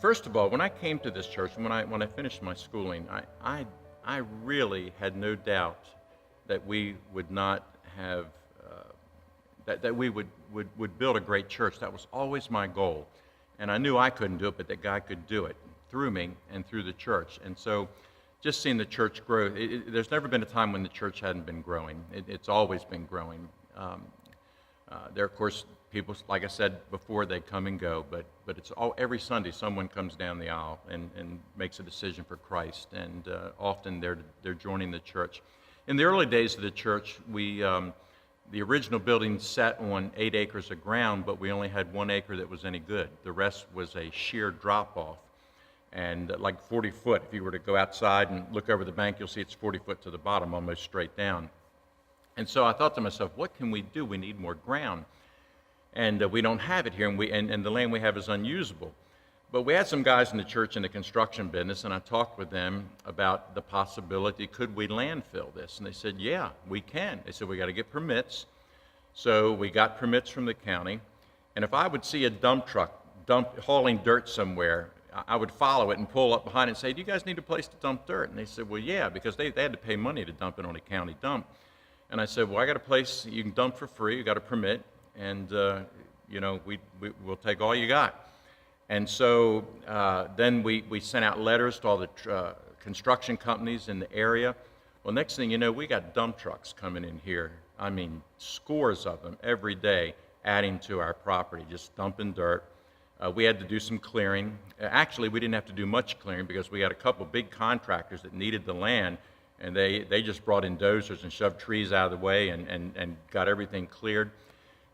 First of all, when I came to this church, when I finished my schooling, I really had no doubt that we would not have that we would build a great church. That was always my goal, and I knew I couldn't do it, but that God could do it through me and through the church. And so, just seeing the church grow, there's never been a time when the church hadn't been growing. It's always been growing. There, of course, people, like I said before, they come and go, but it's every Sunday someone comes down the aisle and makes a decision for Christ, and often they're joining the church. In the early days of the church, the original building sat on 8 acres of ground, but we only had 1 acre that was any good. The rest was a sheer drop-off, and like 40 foot. If you were to go outside and look over the bank, you'll see it's 40 foot to the bottom, almost straight down. And so I thought to myself, what can we do? We need more ground. And we don't have it here, and the land we have is unusable. But we had some guys in the church in the construction business, and I talked with them about the possibility, could we landfill this? And they said, yeah, we can. They said, we got to get permits. So we got permits from the county, and if I would see a dump truck hauling dirt somewhere, I would follow it and pull up behind it and say, do you guys need a place to dump dirt? And they said, well, yeah, because they had to pay money to dump it on a county dump. And I said, well, I got a place you can dump for free, you got a permit, and we'll take all you got. And so then we sent out letters to all the construction companies in the area. Well, next thing you know, we got dump trucks coming in here. I mean, scores of them every day, adding to our property, just dumping dirt. We had to do some clearing. Actually, we didn't have to do much clearing because we had a couple big contractors that needed the land, and they just brought in dozers and shoved trees out of the way and got everything cleared.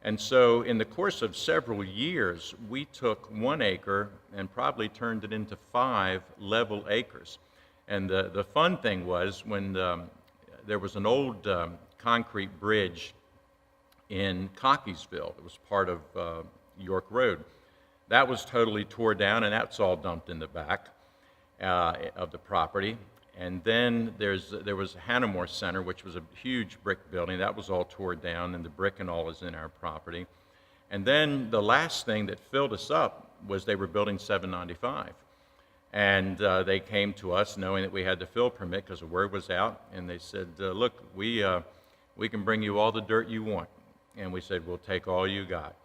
And so in the course of several years, we took 1 acre and probably turned it into 5 level acres. And the fun thing was when there was an old concrete bridge in Cockeysville. It was part of York Road. That was totally tore down, and that's all dumped in the back of the property. And then there was Hannamore Center, which was a huge brick building. That was all tore down, and the brick and all is in our property. And then the last thing that filled us up was they were building 795. And they came to us knowing that we had the fill permit because the word was out, and they said, look, we can bring you all the dirt you want. And we said, we'll take all you got.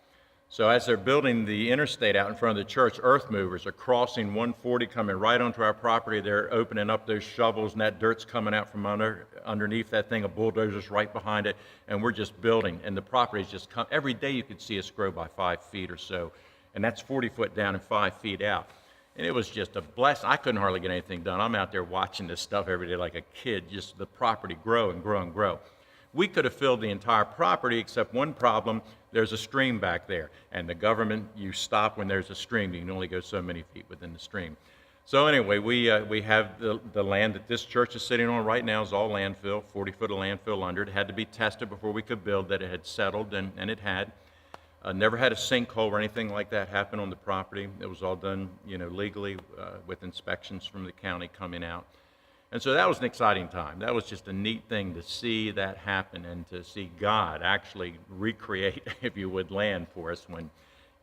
So as they're building the interstate out in front of the church, earth movers are crossing 140, coming right onto our property. They're opening up those shovels, and that dirt's coming out from underneath that thing. A bulldozer's right behind it, and we're just building. And the property's just every day you could see us grow by 5 feet or so, and that's 40 foot down and 5 feet out. And it was just a blessing. I couldn't hardly get anything done. I'm out there watching this stuff every day like a kid, just the property grow and grow and grow. We could have filled the entire property except one problem. There's a stream back there, and the government, you stop when there's a stream. You can only go so many feet within the stream. So anyway, we have the land that this church is sitting on right now is all landfill, 40 foot of landfill under it. It had to be tested before we could build that it had settled, and it had. Never had a sinkhole or anything like that happen on the property. It was all done, legally with inspections from the county coming out. And so that was an exciting time. That was just a neat thing to see that happen and to see God actually recreate, if you would, land for us when,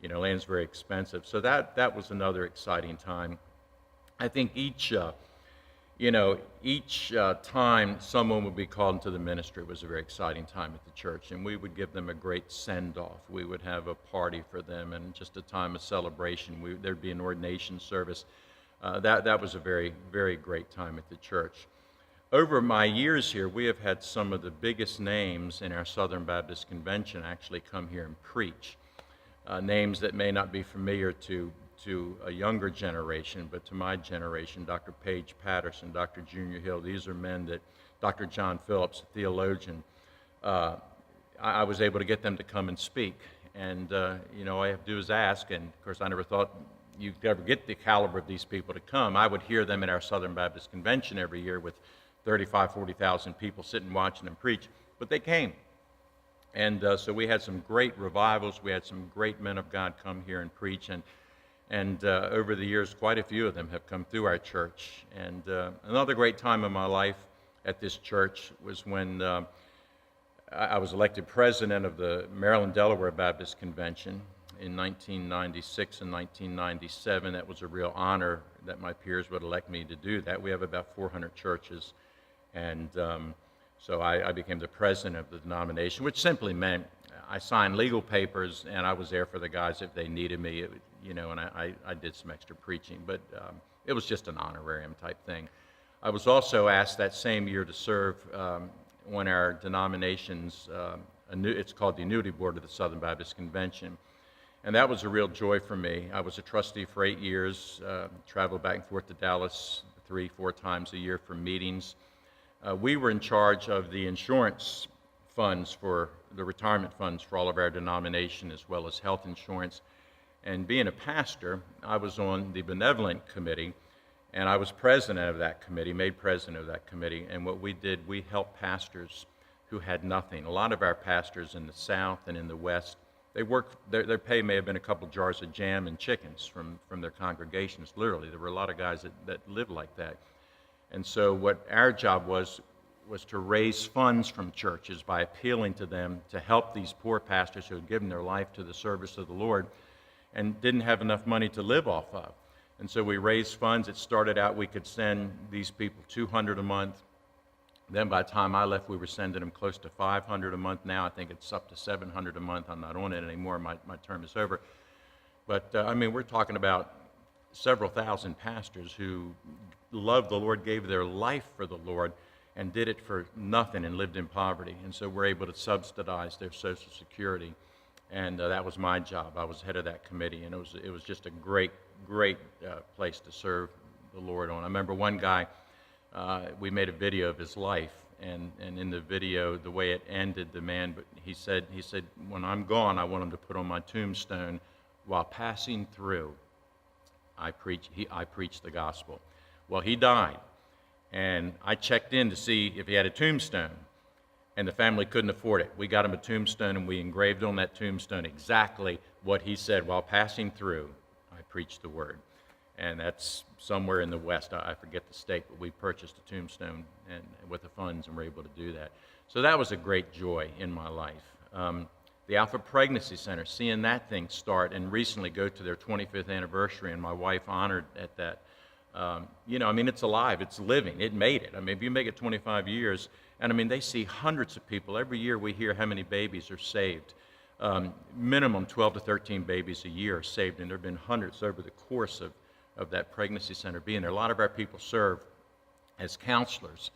land's very expensive. So that was another exciting time. I think each time someone would be called into the ministry was a very exciting time at the church, and we would give them a great send-off. We would have a party for them and just a time of celebration. There'd be an ordination service. That was a very, very great time at the church. Over my years here, we have had some of the biggest names in our Southern Baptist Convention actually come here and preach. Names that may not be familiar to a younger generation, but to my generation, Dr. Page Patterson, Dr. Junior Hill. These are men that, Dr. John Phillips, a theologian, I was able to get them to come and speak. And, all I have to do is ask, and of course I never thought you'd ever get the caliber of these people to come. I would hear them at our Southern Baptist Convention every year with 35,000, 40,000 people sitting watching them preach, but they came. And so we had some great revivals. We had some great men of God come here and preach, and over the years, quite a few of them have come through our church. And another great time in my life at this church was when I was elected president of the Maryland-Delaware Baptist Convention. in 1996 and 1997. That was a real honor that my peers would elect me to do that. We have about 400 churches, and so I became the president of the denomination, which simply meant I signed legal papers, and I was there for the guys if they needed me, and I did some extra preaching, but it was just an honorarium type thing. I was also asked that same year to serve on our denomination's, it's called the Annuity Board of the Southern Baptist Convention. And that was a real joy for me. I was a trustee for 8 years, traveled back and forth to Dallas 3-4 times a year for meetings. We were in charge of the insurance funds for the retirement funds for all of our denomination, as well as health insurance. And being a pastor, I was on the benevolent committee, and I was president of that committee, made president of that committee. And what we did, we helped pastors who had nothing. A lot of our pastors in the South and in the West, they worked, their pay may have been a couple jars of jam and chickens from their congregations, literally. There were a lot of guys that lived like that. And so what our job was to raise funds from churches by appealing to them to help these poor pastors who had given their life to the service of the Lord and didn't have enough money to live off of. And so we raised funds. It started out we could send these people $200 a month. Then by the time I left, we were sending them close to $500 a month. Now I think it's up to $700 a month. I'm not on it anymore. My term is over. But, we're talking about several thousand pastors who loved the Lord, gave their life for the Lord, and did it for nothing and lived in poverty. And so we're able to subsidize their Social Security. And that was my job. I was head of that committee, and it was just a great place to serve the Lord on. I remember one guy, we made a video of his life, and in the video, the way it ended, the man, he said, when I'm gone, I want him to put on my tombstone, while passing through, I preached the gospel. Well, he died, and I checked in to see if he had a tombstone, and the family couldn't afford it. We got him a tombstone, and we engraved on that tombstone exactly what he said: while passing through, I preached the word. And that's somewhere in the West. I forget the state, but we purchased a tombstone and with the funds and were able to do that. So that was a great joy in my life. The Alpha Pregnancy Center, seeing that thing start and recently go to their 25th anniversary, and my wife honored at that. It's alive, it's living, it made it. If you make it 25 years, and they see hundreds of people. Every year we hear how many babies are saved. Minimum 12 to 13 babies a year are saved, and there have been hundreds over the course of that pregnancy center being there. A lot of our people serve as counselors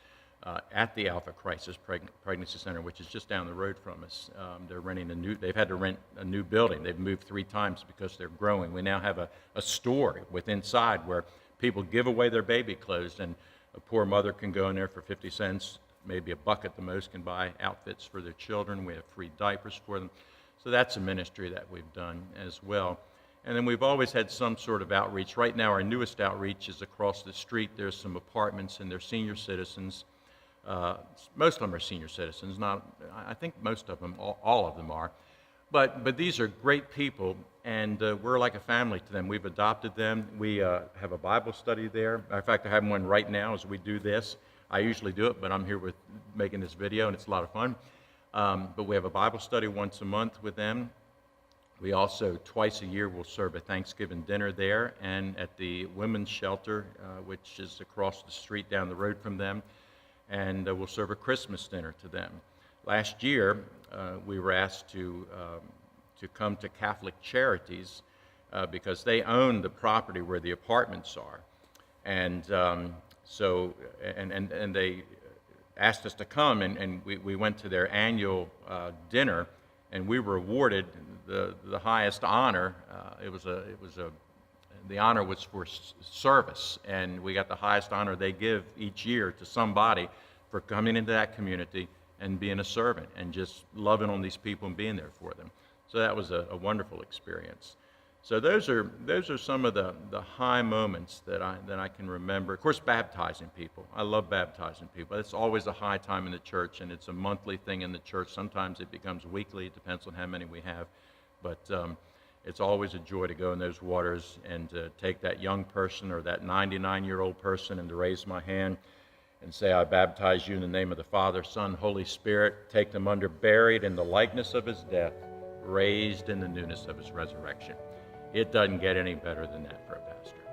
at the Alpha Crisis Pregnancy Center, which is just down the road from us. They've had to rent a new building. They've moved 3 times because they're growing. We now have a store inside where people give away their baby clothes, and a poor mother can go in there for 50 cents, maybe a buck at the most, can buy outfits for their children. We have free diapers for them. So that's a ministry that we've done as well. And then we've always had some sort of outreach. Right now, our newest outreach is across the street. There's some apartments, and they're senior citizens. Most of them are senior citizens. I think most of them, all of them are. But these are great people, and we're like a family to them. We've adopted them. We have a Bible study there. Matter of fact, I have one right now as we do this. I usually do it, but I'm here with making this video, and it's a lot of fun. But we have a Bible study once a month with them. We also, twice a year, will serve a Thanksgiving dinner there and at the women's shelter, which is across the street down the road from them, and we'll serve a Christmas dinner to them. Last year, we were asked to come to Catholic Charities because they own the property where the apartments are, and they asked us to come, and we went to their annual dinner, and we were awarded the highest honor. The honor was for service, and we got the highest honor they give each year to somebody for coming into that community and being a servant and just loving on these people and being there for them. So that was a wonderful experience. So those are some of the high moments that I can remember. Of course, baptizing people. I love baptizing people. It's always a high time in the church, and it's a monthly thing in the church. Sometimes it becomes weekly. It depends on how many we have. But it's always a joy to go in those waters and to take that young person or that 99-year-old person and to raise my hand and say, I baptize you in the name of the Father, Son, Holy Spirit. Take them under, buried in the likeness of his death, raised in the newness of his resurrection. It doesn't get any better than that for a pastor.